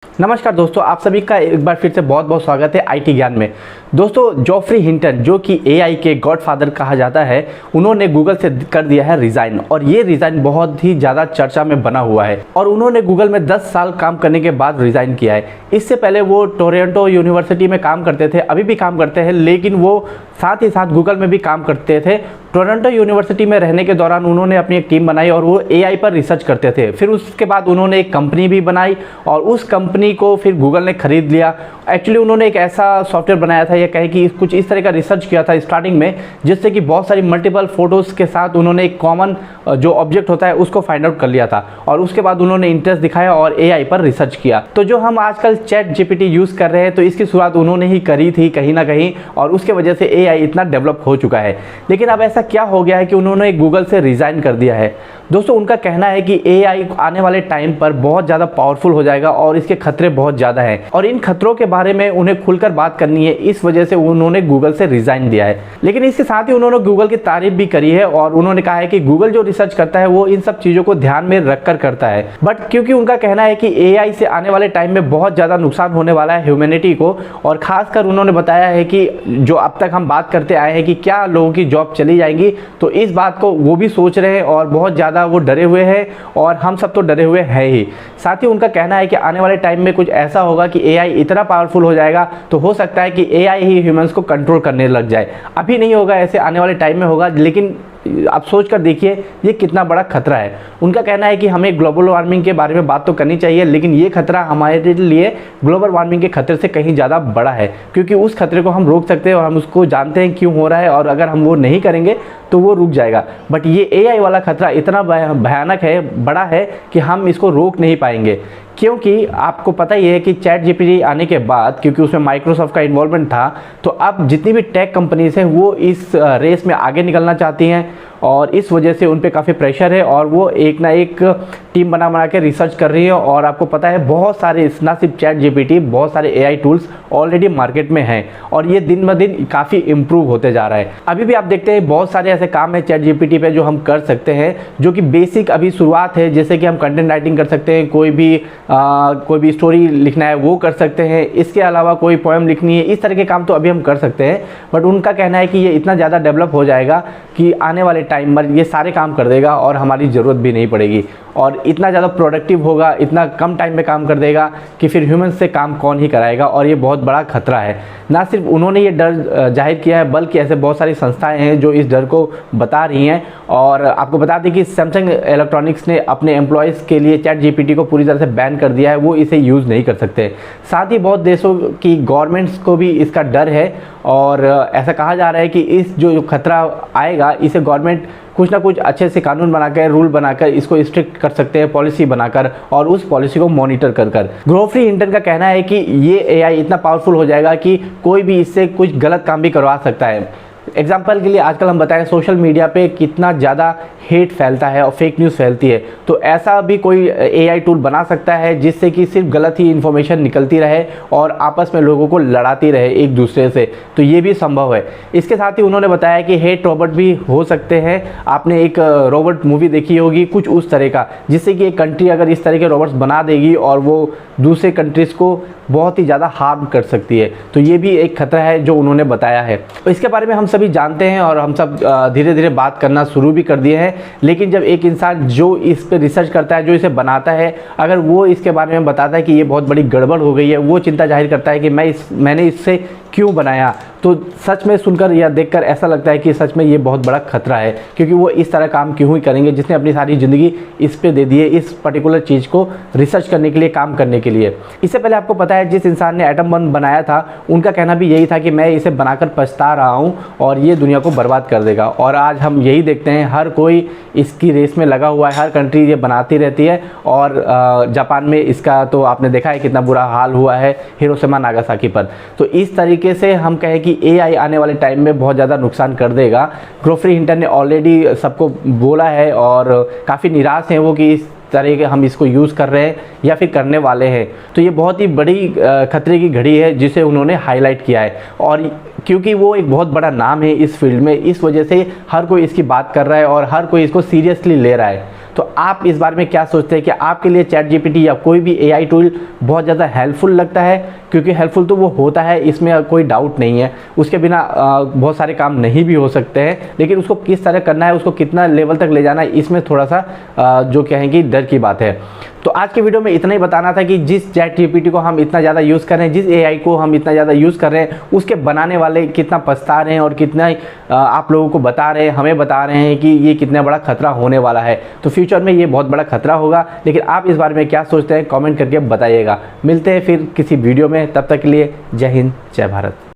नमस्कार दोस्तों, आप सभी का एक बार फिर से बहुत बहुत स्वागत है आईटी ज्ञान में। दोस्तों, जॉफ्री हिंटन जो कि एआई के गॉडफादर कहा जाता है, उन्होंने गूगल से कर दिया है रिज़ाइन। और ये रिज़ाइन बहुत ही ज़्यादा चर्चा में बना हुआ है और उन्होंने गूगल में 10 साल काम करने के बाद रिज़ाइन किया है। इससे पहले वो टोरंटो यूनिवर्सिटी में काम करते थे, अभी भी काम करते हैं, लेकिन वो साथ ही साथ गूगल में भी काम करते थे। टोरंटो यूनिवर्सिटी में रहने के दौरान उन्होंने अपनी एक टीम बनाई और वो एआई पर रिसर्च करते थे। फिर उसके बाद उन्होंने एक कंपनी भी बनाई और उस कंपनी को फिर गूगल ने खरीद लिया। एक्चुअली उन्होंने एक ऐसा सॉफ्टवेयर बनाया था, या कहें कि कुछ इस तरह का रिसर्च किया था स्टार्टिंग में, जिससे कि बहुत सारी मल्टीपल फोटोज़ के साथ उन्होंने एक कॉमन जो ऑब्जेक्ट होता है उसको फाइंड आउट कर लिया था। और उसके बाद उन्होंने इंटरेस्ट दिखाया और एआई पर रिसर्च किया। तो जो हम आजकल चैट जीपीटी यूज़ कर रहे हैं, तो इसकी शुरुआत उन्होंने ही करी थी कहीं ना कहीं, और उसके वजह से एआई इतना डेवलप हो चुका है। लेकिन अब ऐसा क्या हो गया है कि उन्होंने गूगल से रिज़ाइन कर दिया है। दोस्तों, उनका कहना है कि एआई आने वाले टाइम पर बहुत ज़्यादा पावरफुल हो जाएगा और इसके खतरे बहुत ज़्यादा हैं, और इन खतरों के बारे में उन्हें खुलकर बात करनी है। इस वजह से उन्होंने गूगल से रिज़ाइन दिया है। लेकिन इसके साथ ही उन्होंने गूगल की तारीफ भी करी है और उन्होंने कहा है कि गूगल जो रिसर्च करता है वो इन सब चीज़ों को ध्यान में रखकर करता है। बट क्योंकि उनका कहना है कि एआई से आने वाले टाइम में बहुत ज़्यादा नुकसान होने वाला है ह्यूमैनिटी को, और ख़ासकर उन्होंने बताया है कि जो अब तक हम बात करते आए हैं कि क्या लोगों की जॉब चली जाएंगी, तो इस बात को वो भी सोच रहे हैं और बहुत ज़्यादा वो डरे हुए हैं, और हम सब तो डरे हुए हैं ही। साथ ही उनका कहना है कि आने वाले टाइम में कुछ ऐसा होगा कि एआई इतना पावरफुल हो जाएगा, तो हो सकता है कि एआई ही ह्यूमंस को कंट्रोल करने लग जाए। अभी नहीं होगा, ऐसे आने वाले टाइम में होगा, लेकिन आप सोच कर देखिए ये कितना बड़ा खतरा है। उनका कहना है कि हमें ग्लोबल वार्मिंग के बारे में बात तो करनी चाहिए, लेकिन ये खतरा हमारे लिए ग्लोबल वार्मिंग के खतरे से कहीं ज़्यादा बड़ा है, क्योंकि उस खतरे को हम रोक सकते हैं और हम उसको जानते हैं क्यों हो रहा है, और अगर हम वो नहीं करेंगे तो वो रुक जाएगा। बट ये एआई वाला खतरा इतना भयानक है, बड़ा है, कि हम इसको रोक नहीं पाएंगे। क्योंकि आपको पता ही है कि चैट जीपीटी आने के बाद, क्योंकि उसमें माइक्रोसॉफ्ट का इन्वॉल्वमेंट था, तो अब जितनी भी टेक कंपनीज हैं वो इस रेस में आगे निकलना चाहती हैं, और इस वजह से उन पे काफ़ी प्रेशर है और वो एक ना एक टीम बना के रिसर्च कर रही है। और आपको पता है बहुत सारे, ना सिर्फ चैट जीपीटी, बहुत सारे एआई टूल्स ऑलरेडी मार्केट में हैं, और ये दिन ब दिन काफ़ी इम्प्रूव होते जा रहा है। अभी भी आप देखते हैं बहुत सारे ऐसे काम है चैट जीपीटी पे जो हम कर सकते हैं, जो कि बेसिक अभी शुरुआत है। जैसे कि हम कंटेंट राइटिंग कर सकते हैं, कोई भी स्टोरी लिखना है वो कर सकते हैं, इसके अलावा कोई पोएम लिखनी है, इस तरह के काम तो अभी हम कर सकते हैं। बट उनका कहना है कि ये इतना ज़्यादा डेवलप हो जाएगा कि आने वाले टाइम में ये सारे काम कर देगा और हमारी ज़रूरत भी नहीं पड़ेगी, और इतना ज़्यादा प्रोडक्टिव होगा, इतना कम टाइम में काम कर देगा कि फिर ह्यूमन से काम कौन ही कराएगा, और ये बहुत बड़ा खतरा है। ना सिर्फ उन्होंने ये डर जाहिर किया है, बल्कि ऐसे बहुत सारी संस्थाएं हैं जो इस डर को बता रही हैं। और आपको बता दें कि सैमसंग इलेक्ट्रॉनिक्स ने अपने एम्प्लॉयज़ के लिए चैट जीपीटी को पूरी तरह से बैन कर दिया है, वो इसे यूज़ नहीं कर सकते। साथ ही बहुत देशों की गवर्नमेंट्स को भी इसका डर है, और ऐसा कहा जा रहा है कि इस जो खतरा आएगा, इसे गवर्नमेंट कुछ ना कुछ अच्छे से कानून बनाकर, रूल बनाकर इसको स्ट्रिक्ट कर सकते हैं, पॉलिसी बनाकर, और उस पॉलिसी को मॉनिटर कर। जॉफ्री हिंटन का कहना है कि ये एआई इतना पावरफुल हो जाएगा कि कोई भी इससे कुछ गलत काम भी करवा सकता है। एग्जाम्पल के लिए आजकल हम बताएं सोशल मीडिया पे कितना ज़्यादा हेट फैलता है और फेक न्यूज़ फैलती है, तो ऐसा भी कोई एआई टूल बना सकता है जिससे कि सिर्फ गलत ही इन्फॉर्मेशन निकलती रहे और आपस में लोगों को लड़ाती रहे एक दूसरे से, तो ये भी संभव है। इसके साथ ही उन्होंने बताया कि हेट रोबोट भी हो सकते हैं। आपने एक रोबोट मूवी देखी होगी कुछ उस तरह का, जिससे कि एक कंट्री अगर इस तरह के रोबोट्स बना देगी और वो दूसरे कंट्रीज़ को बहुत ही ज़्यादा हार्म कर सकती है, तो ये भी एक खतरा है जो उन्होंने बताया है। तो इसके बारे में हम सभी जानते हैं और हम सब धीरे धीरे बात करना शुरू भी कर दिए हैं। लेकिन जब एक इंसान जो इस पे रिसर्च करता है, जो इसे बनाता है, अगर वो इसके बारे में बताता है कि ये बहुत बड़ी गड़बड़ हो गई है, वो चिंता जाहिर करता है कि मैंने इससे क्यों बनाया, तो सच में सुनकर या देखकर ऐसा लगता है कि सच में ये बहुत बड़ा खतरा है, क्योंकि वो इस तरह काम क्यों ही करेंगे जिसने अपनी सारी ज़िंदगी इस पे दे दी है, इस पर्टिकुलर चीज़ को रिसर्च करने के लिए, काम करने के लिए। इससे पहले आपको पता है जिस इंसान ने एटम बम बनाया था, उनका कहना भी यही था कि मैं इसे बनाकर पछता रहा हूँ और ये दुनिया को बर्बाद कर देगा। और आज हम यही देखते हैं, हर कोई इसकी रेस में लगा हुआ है, हर कंट्री ये बनाती रहती है। और जापान में इसका तो आपने देखा है कितना बुरा हाल हुआ है हिरोशिमा नागासाकी पर। तो इस तरीके से हम कहें कि एआई आने वाले टाइम में बहुत ज़्यादा नुकसान कर देगा। जॉफ्री हिंटन ने ऑलरेडी सबको बोला है और काफ़ी निराश हैं वो कि इस तरह के हम इसको यूज़ कर रहे हैं या फिर करने वाले हैं। तो ये बहुत ही बड़ी खतरे की घड़ी है जिसे उन्होंने हाईलाइट किया है, और क्योंकि वो एक बहुत बड़ा नाम है इस फील्ड में, इस वजह से हर कोई इसकी बात कर रहा है और हर कोई इसको सीरियसली ले रहा है। तो आप इस बारे में क्या सोचते हैं कि आपके लिए चैट जीपीटी या कोई भी एआई टूल बहुत ज़्यादा हेल्पफुल लगता है? क्योंकि हेल्पफुल तो वो होता है, इसमें कोई डाउट नहीं है, उसके बिना बहुत सारे काम नहीं भी हो सकते हैं, लेकिन उसको किस तरह करना है, उसको कितना लेवल तक ले जाना है, इसमें थोड़ा सा जो कहेंगे डर की बात है। तो आज के वीडियो में इतना ही बताना था कि जिस चैट जीपीटी को हम इतना ज़्यादा यूज़ कर रहे हैं, जिस एआई को हम इतना ज़्यादा यूज़ कर रहे हैं, उसके बनाने वाले कितना पछता रहे हैं और कितना आप लोगों को बता रहे हैं, हमें बता रहे हैं कि ये कितना बड़ा खतरा होने वाला है। तो फ्यूचर में ये बहुत बड़ा खतरा होगा, लेकिन आप इस बारे में क्या सोचते हैं कमेंट करके बताइएगा। मिलते हैं फिर किसी वीडियो में, तब तक के लिए जय हिंद जय भारत।